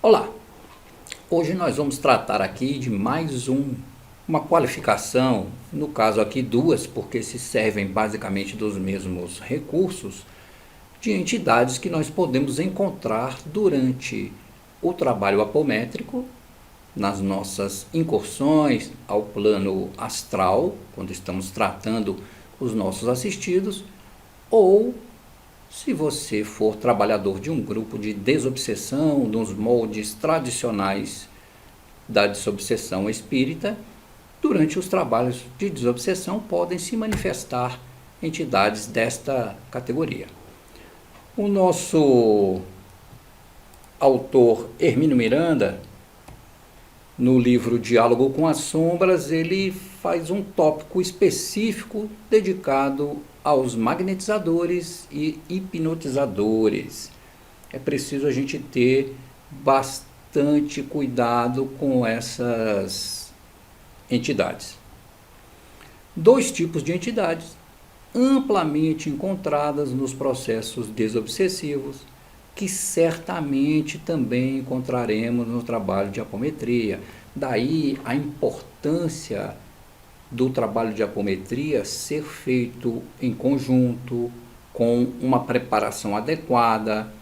Olá, hoje nós vamos tratar aqui de uma qualificação, no caso aqui duas, porque se servem basicamente dos mesmos recursos, de entidades que nós podemos encontrar durante o trabalho apométrico, nas nossas incursões ao plano astral, quando estamos tratando os nossos assistidos, ou se você for trabalhador de um grupo de desobsessão, nos moldes tradicionais da desobsessão espírita, durante os trabalhos de desobsessão podem se manifestar entidades desta categoria. O nosso autor Hermínio Miranda, no livro Diálogo com as Sombras, ele faz um tópico específico dedicado aos magnetizadores e hipnotizadores. É preciso a gente ter bastante cuidado com essas entidades. Dois tipos de entidades amplamente encontradas nos processos desobsessivos, que certamente também encontraremos no trabalho de apometria. Daí a importância do trabalho de apometria ser feito em conjunto, com uma preparação adequada,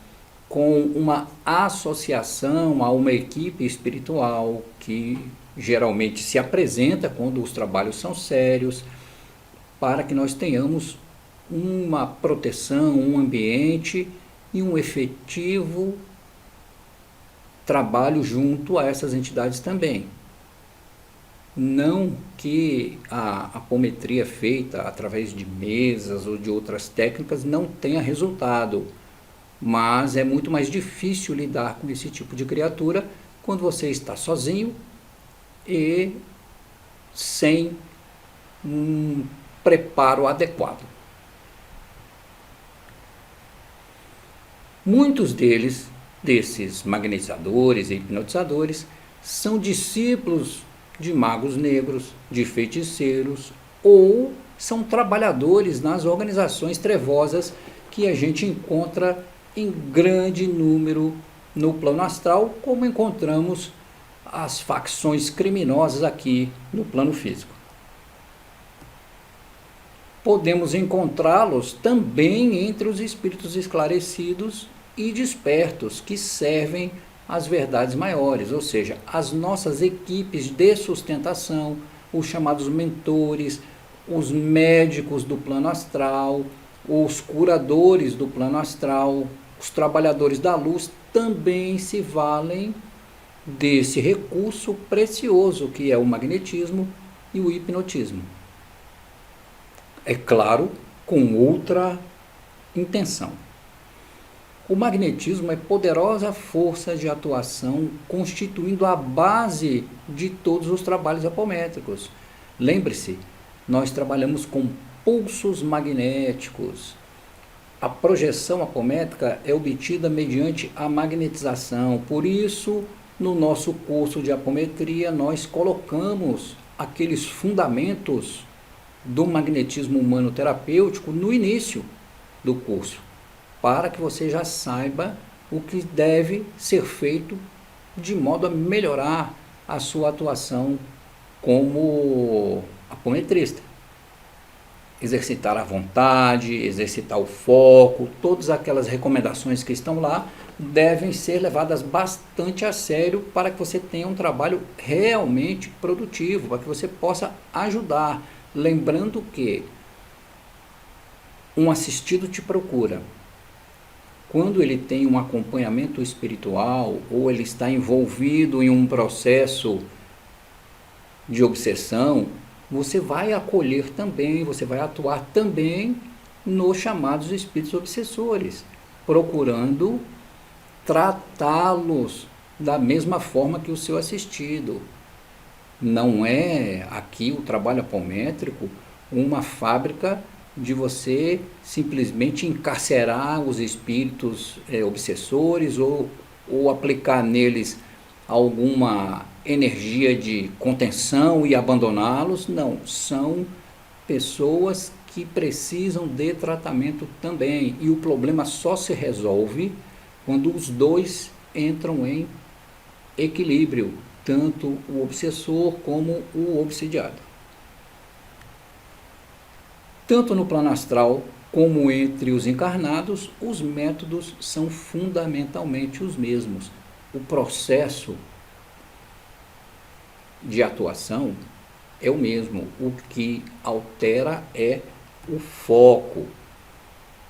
com uma associação a uma equipe espiritual que geralmente se apresenta quando os trabalhos são sérios, para que nós tenhamos uma proteção, um ambiente e um efetivo trabalho junto a essas entidades também. Não que a apometria feita através de mesas ou de outras técnicas não tenha resultado, mas é muito mais difícil lidar com esse tipo de criatura quando você está sozinho e sem um preparo adequado. Muitos desses magnetizadores e hipnotizadores, são discípulos de magos negros, de feiticeiros, ou são trabalhadores nas organizações trevosas que a gente encontra em grande número no plano astral, como encontramos as facções criminosas aqui no plano físico. Podemos encontrá-los também entre os espíritos esclarecidos e despertos, que servem às verdades maiores, ou seja, as nossas equipes de sustentação, os chamados mentores, os médicos do plano astral, os curadores do plano astral, os trabalhadores da luz também se valem desse recurso precioso que é o magnetismo e o hipnotismo. É claro, com outra intenção. O magnetismo é poderosa força de atuação, constituindo a base de todos os trabalhos apométricos. Lembre-se, nós trabalhamos com pulsos magnéticos. A projeção apométrica é obtida mediante a magnetização. Por isso, no nosso curso de apometria, nós colocamos aqueles fundamentos do magnetismo humano terapêutico no início do curso, para que você já saiba o que deve ser feito de modo a melhorar a sua atuação como apometrista. Exercitar a vontade, exercitar o foco, todas aquelas recomendações que estão lá devem ser levadas bastante a sério para que você tenha um trabalho realmente produtivo, para que você possa ajudar. Lembrando que um assistido te procura quando ele tem um acompanhamento espiritual ou ele está envolvido em um processo de obsessão. Você vai acolher também, você vai atuar também nos chamados espíritos obsessores, procurando tratá-los da mesma forma que o seu assistido. Não é aqui o trabalho apométrico uma fábrica de você simplesmente encarcerar os espíritos obsessores ou aplicar neles alguma energia de contenção e abandoná-los. Não, são pessoas que precisam de tratamento também, e o problema só se resolve quando os dois entram em equilíbrio, tanto o obsessor como o obsidiado. Tanto no plano astral como entre os encarnados, os métodos são fundamentalmente os mesmos. O processo de atuação é o mesmo. O que altera é o foco.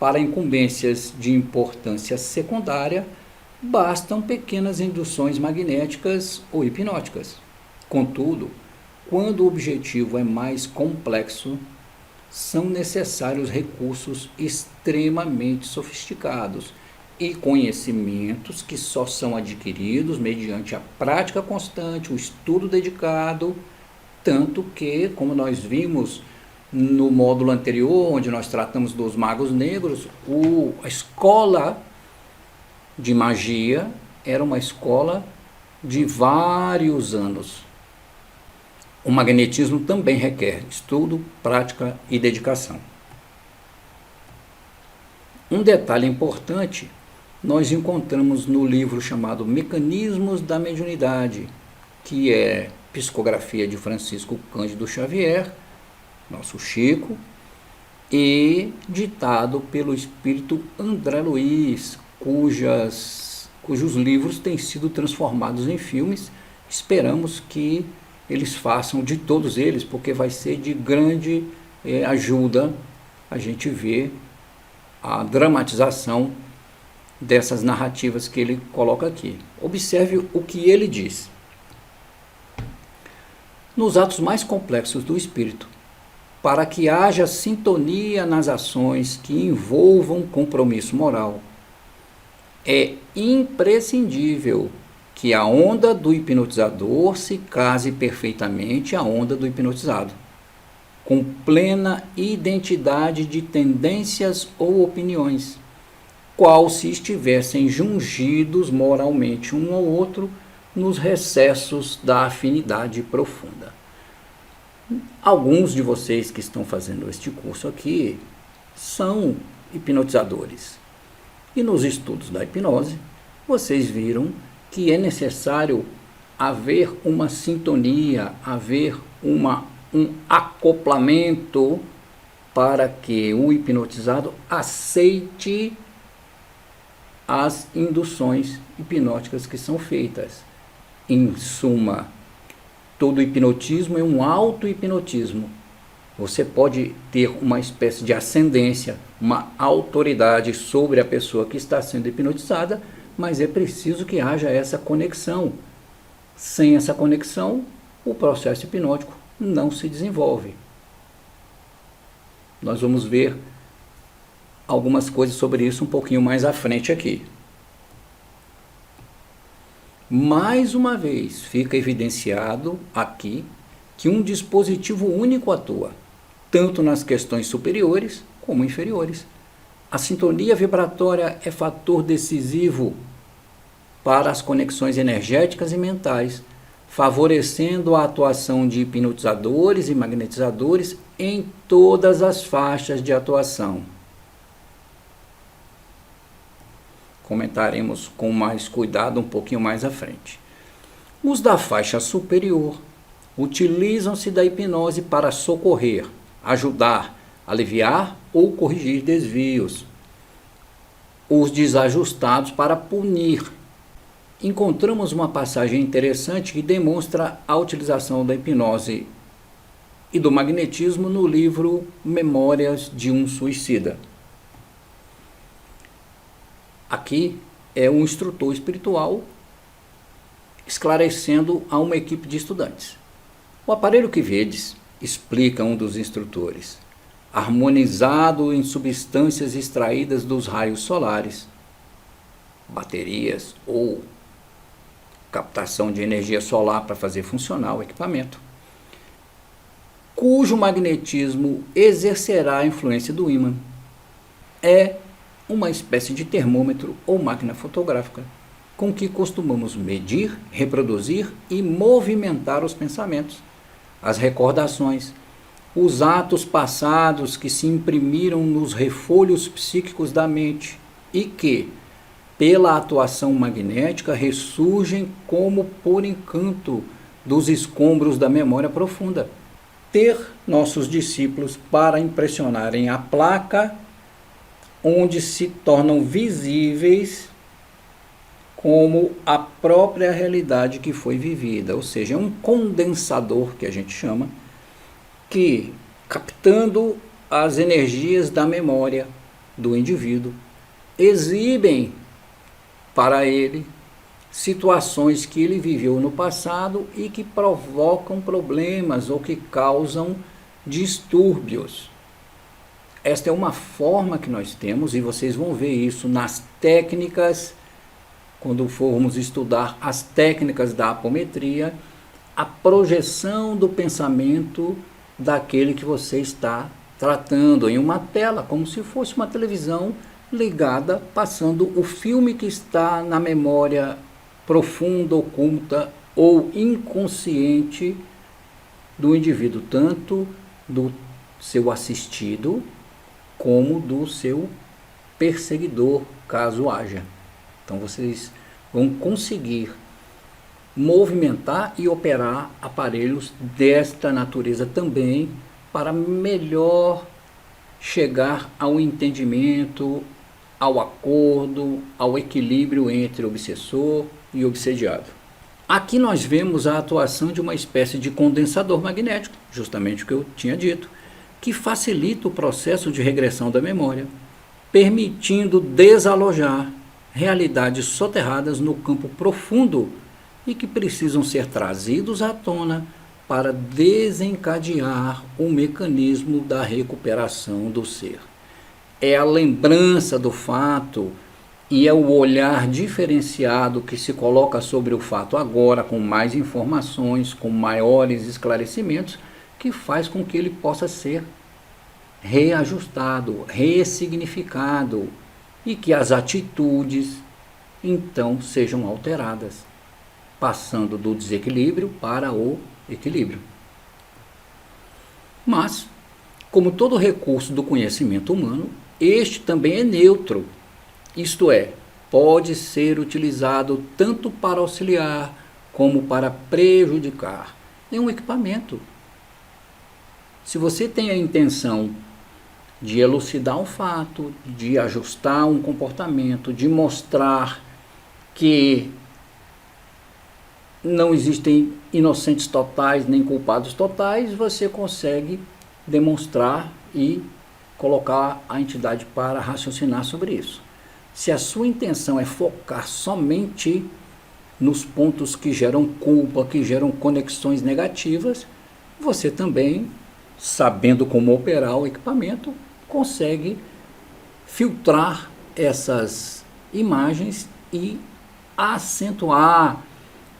Para incumbências de importância secundária, bastam pequenas induções magnéticas ou hipnóticas. Contudo, quando o objetivo é mais complexo, são necessários recursos extremamente sofisticados e conhecimentos que só são adquiridos mediante a prática constante, o estudo dedicado, tanto que, como nós vimos no módulo anterior, onde nós tratamos dos magos negros, a escola de magia era uma escola de vários anos. O magnetismo também requer estudo, prática e dedicação. Um detalhe importante nós encontramos no livro chamado Mecanismos da Mediunidade, que é psicografia de Francisco Cândido Xavier, nosso Chico, e ditado pelo espírito André Luiz, cujos livros têm sido transformados em filmes. Esperamos que eles façam de todos eles, porque vai ser de grande ajuda a gente ver a dramatização dessas narrativas que ele coloca aqui. Observe o que ele diz. Nos atos mais complexos do espírito, para que haja sintonia nas ações que envolvam compromisso moral, é imprescindível que a onda do hipnotizador se case perfeitamente à onda do hipnotizado, com plena identidade de tendências ou opiniões, qual se estivessem jungidos moralmente um ao outro nos recessos da afinidade profunda. Alguns de vocês que estão fazendo este curso aqui são hipnotizadores. E nos estudos da hipnose, vocês viram que é necessário haver uma sintonia, haver um acoplamento para que o hipnotizado aceite as induções hipnóticas que são feitas. Em suma, todo hipnotismo é um auto-hipnotismo. Você pode ter uma espécie de ascendência, uma autoridade sobre a pessoa que está sendo hipnotizada, mas é preciso que haja essa conexão. Sem essa conexão, o processo hipnótico não se desenvolve. Nós vamos ver algumas coisas sobre isso um pouquinho mais à frente aqui. Mais uma vez, fica evidenciado aqui que um dispositivo único atua, tanto nas questões superiores como inferiores. A sintonia vibratória é fator decisivo para as conexões energéticas e mentais, favorecendo a atuação de hipnotizadores e magnetizadores em todas as faixas de atuação. Comentaremos com mais cuidado um pouquinho mais à frente. Os da faixa superior utilizam-se da hipnose para socorrer, ajudar, aliviar ou corrigir desvios. Os desajustados para punir. Encontramos uma passagem interessante que demonstra a utilização da hipnose e do magnetismo no livro Memórias de um Suicida. Aqui é um instrutor espiritual esclarecendo a uma equipe de estudantes. O aparelho que vedes, explica um dos instrutores, harmonizado em substâncias extraídas dos raios solares, baterias ou captação de energia solar para fazer funcionar o equipamento, cujo magnetismo exercerá a influência do ímã. É uma espécie de termômetro ou máquina fotográfica com que costumamos medir, reproduzir e movimentar os pensamentos, as recordações, os atos passados que se imprimiram nos refolhos psíquicos da mente e que, pela atuação magnética, ressurgem como por encanto dos escombros da memória profunda. Ter nossos discípulos para impressionarem a placa, onde se tornam visíveis como a própria realidade que foi vivida, ou seja, é um condensador que a gente chama, que captando as energias da memória do indivíduo, exibem para ele situações que ele viveu no passado e que provocam problemas ou que causam distúrbios. Esta é uma forma que nós temos, e vocês vão ver isso nas técnicas, quando formos estudar as técnicas da apometria, a projeção do pensamento daquele que você está tratando em uma tela, como se fosse uma televisão ligada, passando o filme que está na memória profunda, oculta ou inconsciente do indivíduo, tanto do seu assistido como do seu perseguidor, caso haja. Então vocês vão conseguir movimentar e operar aparelhos desta natureza também, para melhor chegar ao entendimento, ao acordo, ao equilíbrio entre obsessor e obsediado. Aqui nós vemos a atuação de uma espécie de condensador magnético, justamente o que eu tinha dito, que facilita o processo de regressão da memória, permitindo desalojar realidades soterradas no campo profundo e que precisam ser trazidos à tona para desencadear o mecanismo da recuperação do ser. É a lembrança do fato e é o olhar diferenciado que se coloca sobre o fato agora, com mais informações, com maiores esclarecimentos, que faz com que ele possa ser reajustado, ressignificado, e que as atitudes então sejam alteradas, passando do desequilíbrio para o equilíbrio. Mas, como todo recurso do conhecimento humano, este também é neutro, isto é, pode ser utilizado tanto para auxiliar como para prejudicar. É um equipamento. Se você tem a intenção de elucidar um fato, de ajustar um comportamento, de mostrar que não existem inocentes totais nem culpados totais, você consegue demonstrar e colocar a entidade para raciocinar sobre isso. Se a sua intenção é focar somente nos pontos que geram culpa, que geram conexões negativas, você também, sabendo como operar o equipamento, consegue filtrar essas imagens e acentuar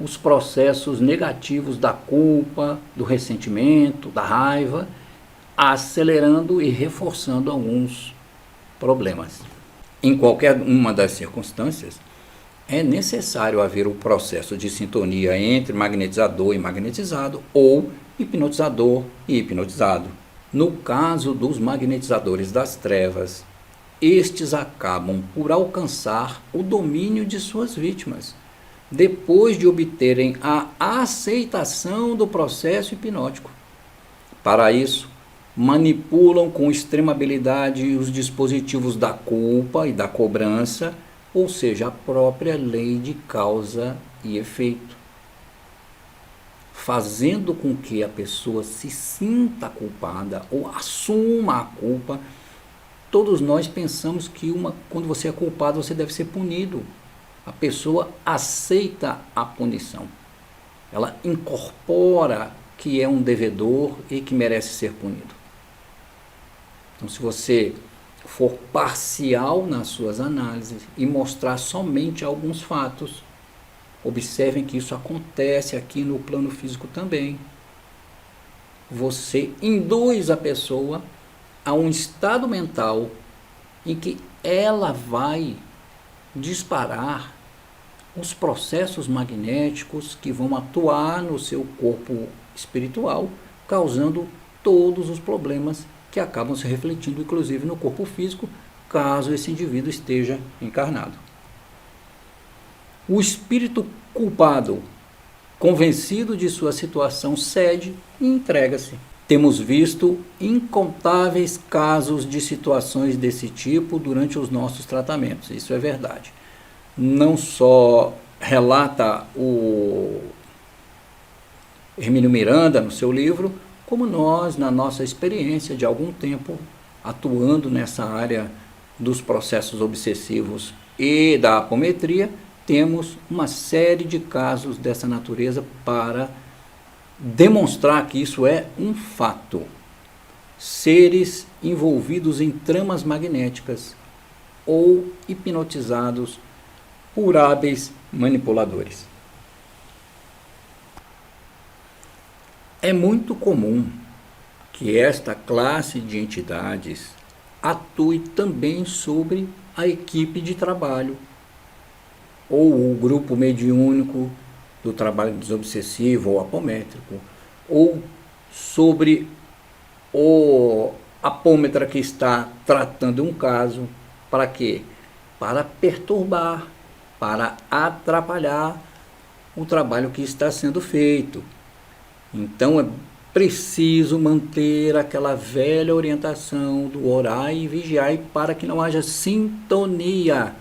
os processos negativos da culpa, do ressentimento, da raiva, acelerando e reforçando alguns problemas. Em qualquer uma das circunstâncias, é necessário haver o processo de sintonia entre magnetizador e magnetizado, ou hipnotizador e hipnotizado. No caso dos magnetizadores das trevas, estes acabam por alcançar o domínio de suas vítimas, depois de obterem a aceitação do processo hipnótico. Para isso, manipulam com extrema habilidade os dispositivos da culpa e da cobrança, ou seja, a própria lei de causa e efeito, fazendo com que a pessoa se sinta culpada ou assuma a culpa. Todos nós pensamos que quando você é culpado, você deve ser punido. A pessoa aceita a punição. Ela incorpora que é um devedor e que merece ser punido. Então, se você for parcial nas suas análises e mostrar somente alguns fatos, observem que isso acontece aqui no plano físico também. Você induz a pessoa a um estado mental em que ela vai disparar os processos magnéticos que vão atuar no seu corpo espiritual, causando todos os problemas que acabam se refletindo, inclusive, no corpo físico, caso esse indivíduo esteja encarnado. O espírito culpado, convencido de sua situação, cede e entrega-se. Temos visto incontáveis casos de situações desse tipo durante os nossos tratamentos, isso é verdade. Não só relata o Hermínio Miranda no seu livro, como nós, na nossa experiência de algum tempo atuando nessa área dos processos obsessivos e da apometria, temos uma série de casos dessa natureza para demonstrar que isso é um fato. Seres envolvidos em tramas magnéticas ou hipnotizados por hábeis manipuladores. É muito comum que esta classe de entidades atue também sobre a equipe de trabalho ou o grupo mediúnico do trabalho desobsessivo ou apométrico, ou sobre o apômetra que está tratando um caso. Para quê? Para perturbar, para atrapalhar o trabalho que está sendo feito. Então é preciso manter aquela velha orientação do orai e vigiai para que não haja sintonia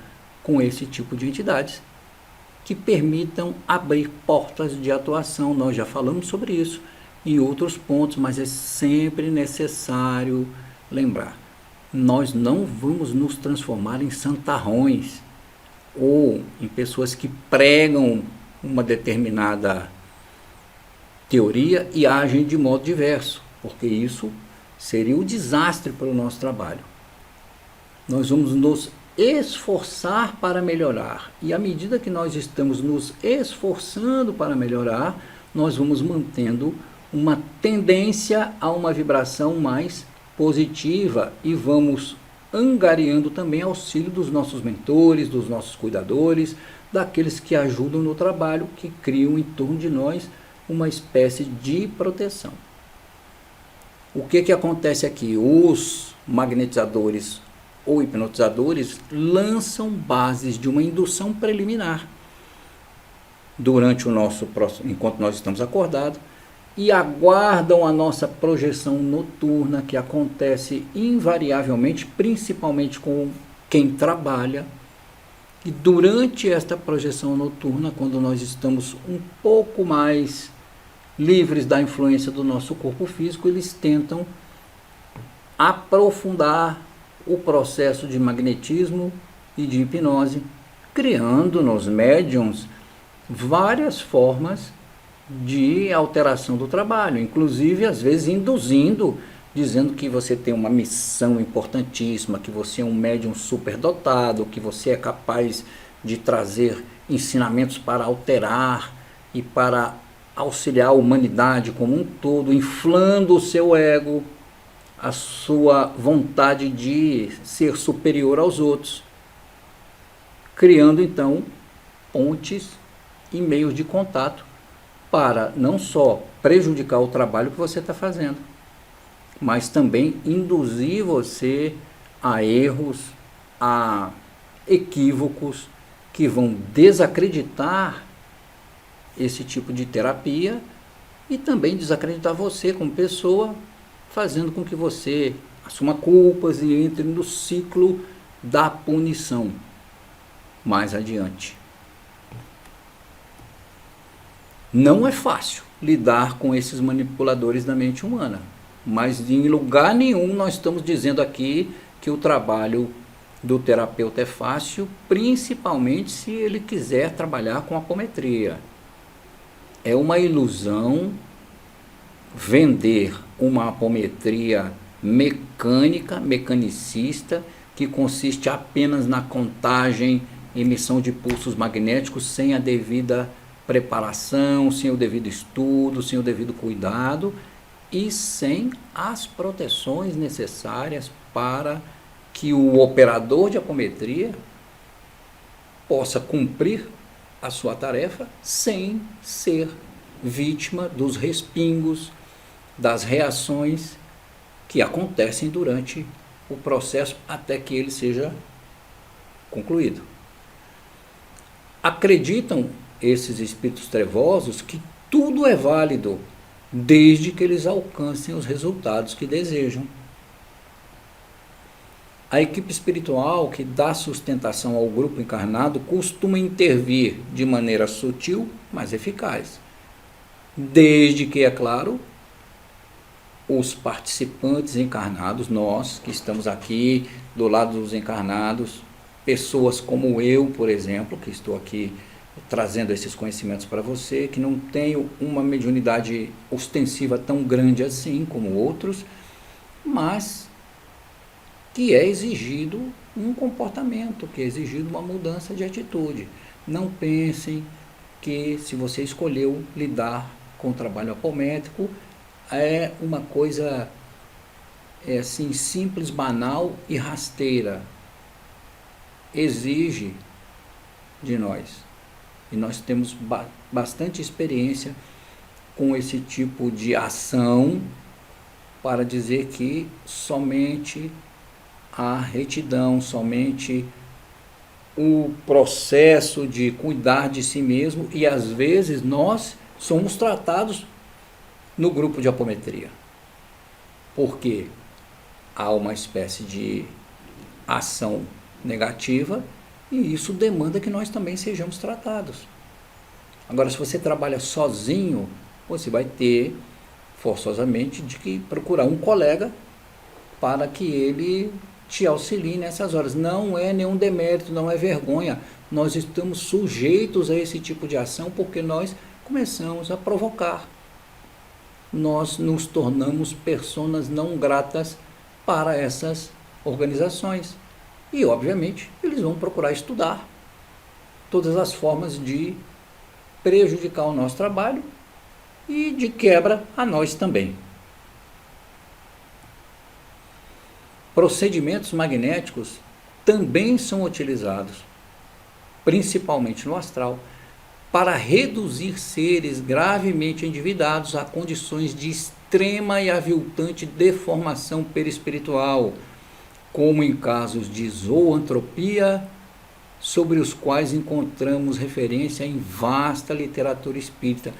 com esse tipo de entidades que permitam abrir portas de atuação. Nós já falamos sobre isso em outros pontos, mas é sempre necessário lembrar. Nós não vamos nos transformar em santarrões ou em pessoas que pregam uma determinada teoria e agem de modo diverso, porque isso seria um desastre para o nosso trabalho. Nós vamos nos esforçar para melhorar, e à medida que nós estamos nos esforçando para melhorar, nós vamos mantendo uma tendência a uma vibração mais positiva e vamos angariando também auxílio dos nossos mentores, dos nossos cuidadores, daqueles que ajudam no trabalho, que criam em torno de nós uma espécie de proteção. O que acontece aqui? Os magnetizadores ou hipnotizadores lançam bases de uma indução preliminar durante enquanto nós estamos acordados, e aguardam a nossa projeção noturna, que acontece invariavelmente, principalmente com quem trabalha. E durante esta projeção noturna, quando nós estamos um pouco mais livres da influência do nosso corpo físico, eles tentam aprofundar o processo de magnetismo e de hipnose, criando nos médiums várias formas de alteração do trabalho, inclusive às vezes induzindo, dizendo que você tem uma missão importantíssima, que você é um médium superdotado, que você é capaz de trazer ensinamentos para alterar e para auxiliar a humanidade como um todo, inflando o seu ego, a sua vontade de ser superior aos outros, criando então pontes e meios de contato para não só prejudicar o trabalho que você está fazendo, mas também induzir você a erros, a equívocos que vão desacreditar esse tipo de terapia e também desacreditar você como pessoa, fazendo com que você assuma culpas e entre no ciclo da punição mais adiante. Não é fácil lidar com esses manipuladores da mente humana, mas em lugar nenhum nós estamos dizendo aqui que o trabalho do terapeuta é fácil, principalmente se ele quiser trabalhar com apometria. É uma ilusão vender uma apometria mecânica, mecanicista, que consiste apenas na contagem, emissão de pulsos magnéticos sem a devida preparação, sem o devido estudo, sem o devido cuidado e sem as proteções necessárias para que o operador de apometria possa cumprir a sua tarefa sem ser vítima dos respingos, das reações que acontecem durante o processo até que ele seja concluído. acreditam esses espíritos trevosos que tudo é válido, desde que eles alcancem os resultados que desejam. A equipe espiritual que dá sustentação ao grupo encarnado costuma intervir de maneira sutil, mas eficaz, desde que, é claro, os participantes encarnados, nós que estamos aqui do lado dos encarnados, pessoas como eu, por exemplo, que estou aqui trazendo esses conhecimentos para você, que não tenho uma mediunidade ostensiva tão grande assim como outros, mas que é exigido um comportamento, que é exigido uma mudança de atitude. Não pensem que se você escolheu lidar com o trabalho apométrico, é uma coisa assim, simples, banal e rasteira. Exige de nós. E nós temos bastante experiência com esse tipo de ação para dizer que somente a retidão, somente o processo de cuidar de si mesmo, e às vezes nós somos tratados no grupo de apometria, porque há uma espécie de ação negativa e isso demanda que nós também sejamos tratados. Agora, se você trabalha sozinho, você vai ter forçosamente de que procurar um colega para que ele te auxilie nessas horas. Não é nenhum demérito, não é vergonha. Nós estamos sujeitos a esse tipo de ação porque nós começamos a provocar. Nós nos tornamos personas não gratas para essas organizações. E, obviamente, eles vão procurar estudar todas as formas de prejudicar o nosso trabalho e, de quebra, a nós também. Procedimentos magnéticos também são utilizados, principalmente no astral, para reduzir seres gravemente endividados a condições de extrema e aviltante deformação perispiritual, como em casos de zoantropia, sobre os quais encontramos referência em vasta literatura espírita.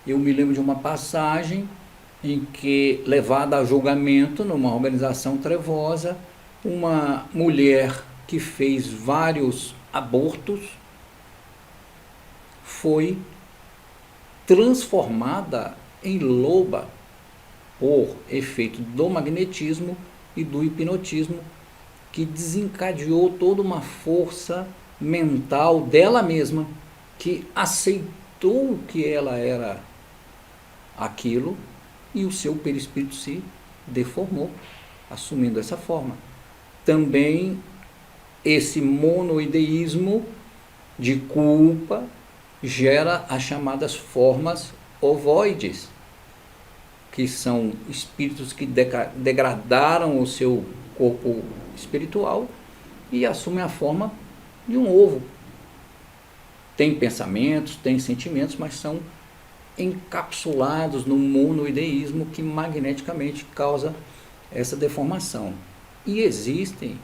Eu me lembro de uma passagem em que, levada a julgamento numa organização trevosa, uma mulher que fez vários abortos foi transformada em loba por efeito do magnetismo e do hipnotismo, que desencadeou toda uma força mental dela mesma, que aceitou que ela era aquilo e o seu perispírito se deformou, assumindo essa forma. Também esse monoideísmo de culpa gera as chamadas formas ovoides, que são espíritos que degradaram o seu corpo espiritual e assumem a forma de um ovo. Tem pensamentos, tem sentimentos, mas são encapsulados no monoideísmo que magneticamente causa essa deformação. E existem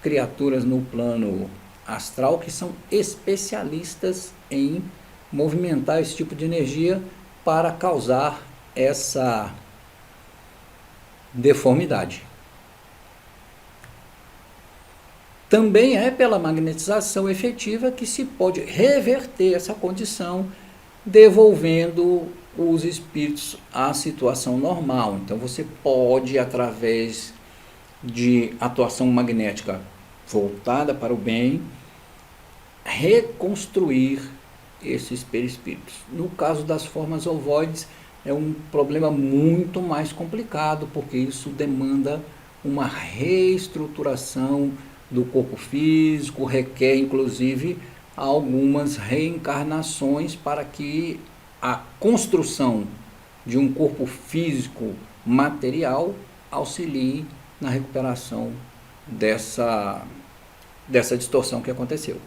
criaturas no plano astral que são especialistas em movimentar esse tipo de energia para causar essa deformidade. Também é pela magnetização efetiva que se pode reverter essa condição, devolvendo os espíritos à situação normal. Então você pode, através de atuação magnética voltada para o bem, reconstruir esses perispíritos. No caso das formas ovoides, é um problema muito mais complicado, porque isso demanda uma reestruturação do corpo físico, requer inclusive algumas reencarnações para que a construção de um corpo físico material auxilie na recuperação dessa distorção que aconteceu.